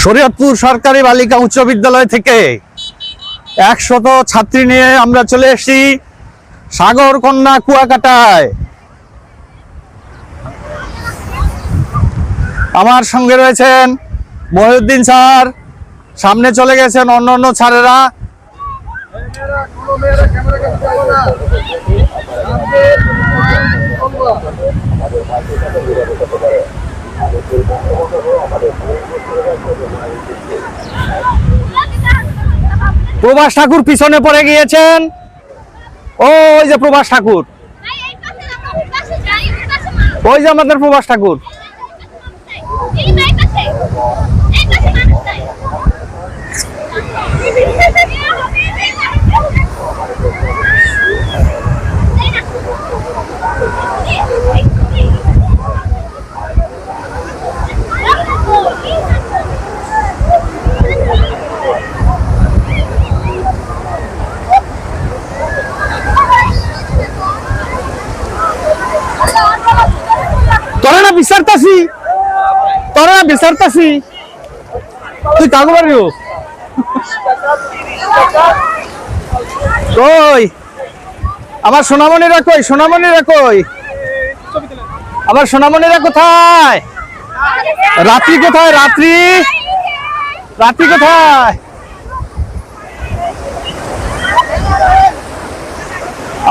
শরীয়তপুর সরকারি বালিকা উচ্চ বিদ্যালয় থেকে 100 ছাত্রী নিয়ে আমরা চলে এসেছি সাগরকন্যা কুয়াকাটায়। আমার সঙ্গে রয়েছেন মহিউদ্দিন স্যার, সামনে চলে গেছেন অন্যান্য স্যারেরা। প্রভাস ঠাকুর পিছনে পড়ে গিয়েছেন। ওই যে প্রভাস ঠাকুর, ওই যে আমাদের প্রভাস ঠাকুর। তোরা না বিচারতাছি তুই কাগো পারিও কই? আমার সোনামণিরা কই? সোনামণিরা কই? আমার সোনামণিরা কোথায়? রাত্রি কোথায়? রাত্রি রাত্রি কোথায়?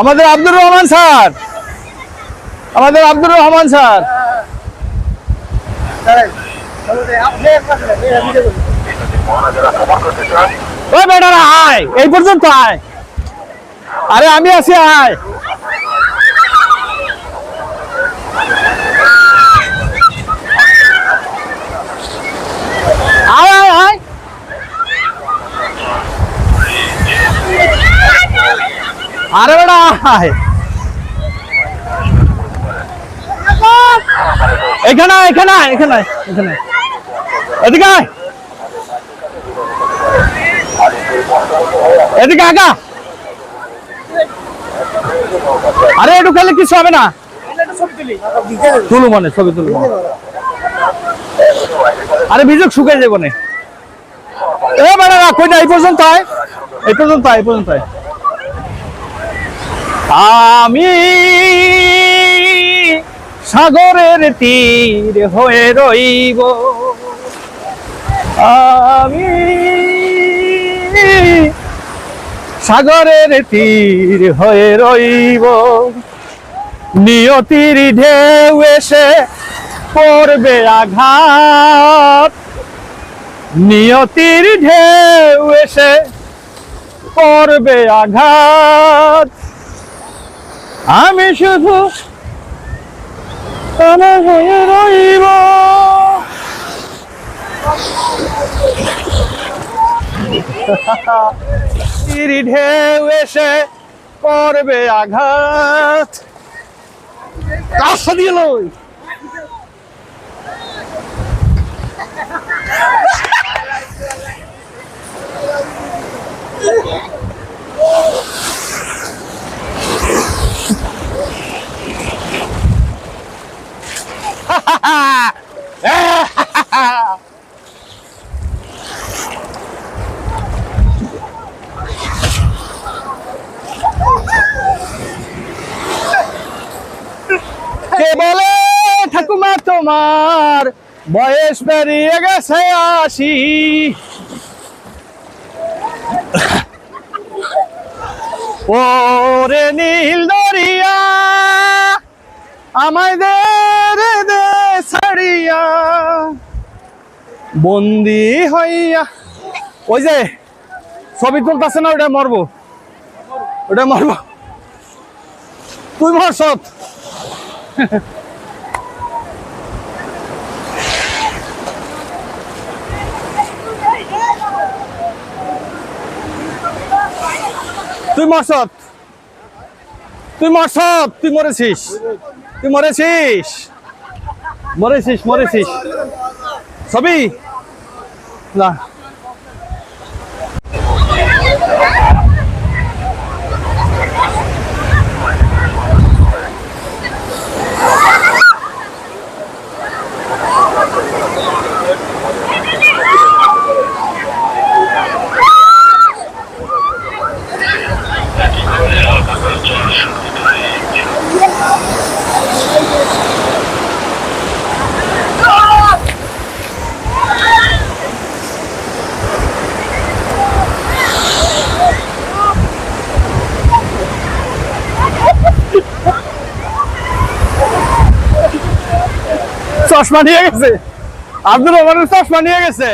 আমাদের আব্দুর রহমান স্যার, আমাদের আব্দুর রহমান স্যার। ওই বেটারা আয়, এই পর্যন্ত আয়। আরে আমি আছি, আয়। আয় আয় আয়। আরে বেটা আয়, এখানে এখানে এখানে এখানে এদিকে আয়, এদিকে আগা। আরে একটু খেলে কিছু হবে না, তুলু মানে ছবি তুলু। আরে ভিজুক শুকিয়ে যাবো না। এ বেড়া কই না, এই পর্যন্ত আয়, এই পর্যন্ত আয়, এই পর্যন্ত আয়। আমি সাগরের তীর হয়ে রইব, আমি সাগরের তীর হয়ে রইব। নিয়তির ঢেউ এসে করবে আঘাত, নিয়তির ঢেউ এসে করবে আঘাত। আমি শুধু হয়ে রইব। ঢেউ এসে করবে আঘাত। কাছে দিল কে বলে ঠাকুমা তোমার বয়স পেরিয়ে গেছে 80? ওরে নীল দরিয়া আমায় দে ছাড়িয়া বন্দি হইয়া। ওই যে ছবি তুলতেছে না, ওটা মরবো, ওটা মরবো। তুই মরছত। তুই মরছত, তুই মরছত, তুই মরেছিস, তুই মরেছিস, মরেছিস, মরেছিস। ছবি না চশমা নিয়ে গেছে, আব্দুর রহমানের চশমা নিয়ে গেছে।